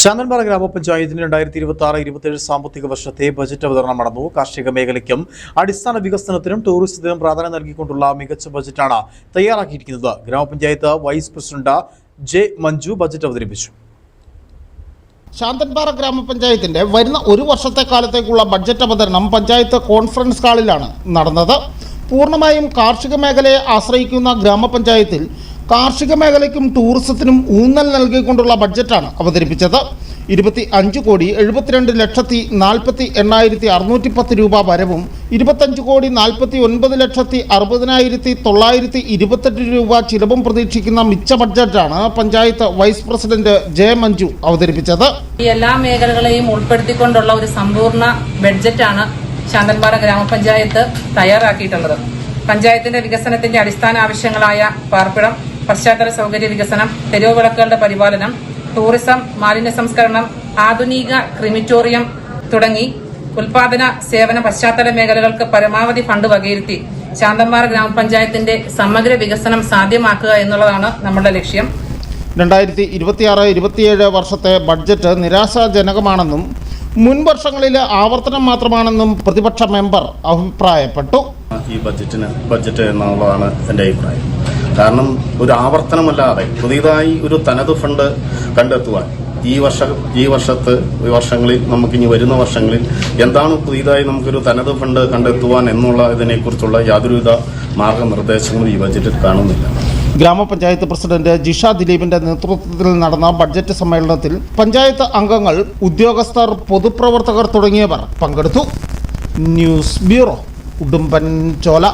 ശാന്തൻപാറ ഗ്രാമപഞ്ചായത്തിന് 2026-27 സാമ്പത്തിക വർഷത്തെ ബജറ്റ് അവതരണം നടന്നു. കാർഷിക മേഖലയ്ക്കും അടിസ്ഥാന വികസനത്തിനും ടൂറിസത്തിനും പ്രാധാന്യം നൽകിക്കൊണ്ടുള്ള മികച്ച ബജറ്റാണ് തയ്യാറാക്കിയിരിക്കുന്നത്. ഗ്രാമപഞ്ചായത്ത് vice president J Manju budget അവതരിപ്പിച്ചു. ശാന്തൻപാറ ഗ്രാമപഞ്ചായത്തിന്റെ വരുന്ന ഒരു വർഷത്തെ കാലത്തേക്കുള്ള ബഡ്ജറ്റ് അവതരണം പഞ്ചായത്ത് കോൺഫറൻസ് ഹാളിലാണ് നടന്നത്. പൂർണ്ണമായും കാർഷിക മേഖലയെ ആശ്രയിക്കുന്ന ഗ്രാമപഞ്ചായത്തിൽ കാർഷിക മേഖലയ്ക്കും ടൂറിസത്തിനും ഊന്നൽ നൽകിക്കൊണ്ടുള്ള ബഡ്ജറ്റാണ് അവതരിപ്പിച്ചത്. 25,73,40,610 രൂപ വരവും 25,49,60,928 രൂപ ചിലവും പ്രതീക്ഷിക്കുന്ന മിച്ച ബഡ്ജറ്റാണ് panchayat vice president J Manju അവതരിപ്പിച്ചത്. എല്ലാ മേഖലകളെയും ഉൾപ്പെടുത്തിക്കൊണ്ടുള്ള ഒരു സമ്പൂർണ്ണ ബഡ്ജറ്റാണ് ശാന്തൻപാറ ഗ്രാമപഞ്ചായത്ത് തയ്യാറാക്കിയിട്ടുള്ളത്. പഞ്ചായത്തിന്റെ വികസനത്തിന്റെ അടിസ്ഥാന ആവശ്യങ്ങളായ പാർപ്പിടം, പശ്ചാത്തല സൗകര്യ വികസനം, തെരുവ് വിളക്കുകളുടെ പരിപാലനം, ടൂറിസം, മാലിന്യ സംസ്കരണം, ആധുനിക ക്രിമിറ്റോറിയം തുടങ്ങി ഉൽപാദന സേവന പശ്ചാത്തല മേഖലകൾക്ക് പരമാവധി ഫണ്ട് വകയിരുത്തി ശാന്തൻപാറ ഗ്രാമപഞ്ചായത്തിന്റെ സമഗ്ര വികസനം സാധ്യമാക്കുക എന്നുള്ളതാണ് നമ്മുടെ ലക്ഷ്യം. 2026-27 വർഷത്തെ ബഡ്ജറ്റ് നിരാശാജനകമാണെന്നും മുൻ വർഷങ്ങളിലെ ആവർത്തനം മാത്രമാണെന്നും പ്രതിപക്ഷ മെമ്പർ അഭിപ്രായപ്പെട്ടു. ഈ ബഡ്ജറ്റ് എന്നുള്ളതാണ് എൻ്റെ അഭിപ്രായം. കാരണം ഒരു ആവർത്തനമല്ലാതെ പുതിയതായി ഒരു തനത് ഫണ്ട് കണ്ടെത്തുവാൻ ഈ വർഷങ്ങളിൽ നമുക്കിനി വരുന്ന വർഷങ്ങളിൽ എന്താണ് പുതിയതായി നമുക്കൊരു തനത് ഫണ്ട് കണ്ടെത്തുവാൻ എന്നുള്ള ഇതിനെക്കുറിച്ചുള്ള യാതൊരുവിധ മാർഗനിർദ്ദേശങ്ങളും ഈ ബഡ്ജറ്റിൽ കാണുന്നില്ല. ഗ്രാമപഞ്ചായത്ത് പ്രസിഡന്റ് ജിഷ ദിലീപിന്റെ നേതൃത്വത്തിൽ നടന്ന ബഡ്ജറ്റ് സമ്മേളനത്തിൽ പഞ്ചായത്ത് അംഗങ്ങൾ, ഉദ്യോഗസ്ഥർ, പൊതുപ്രവർത്തകർ തുടങ്ങിയവർ പങ്കെടുത്തു. News bureau, Udumbanchola.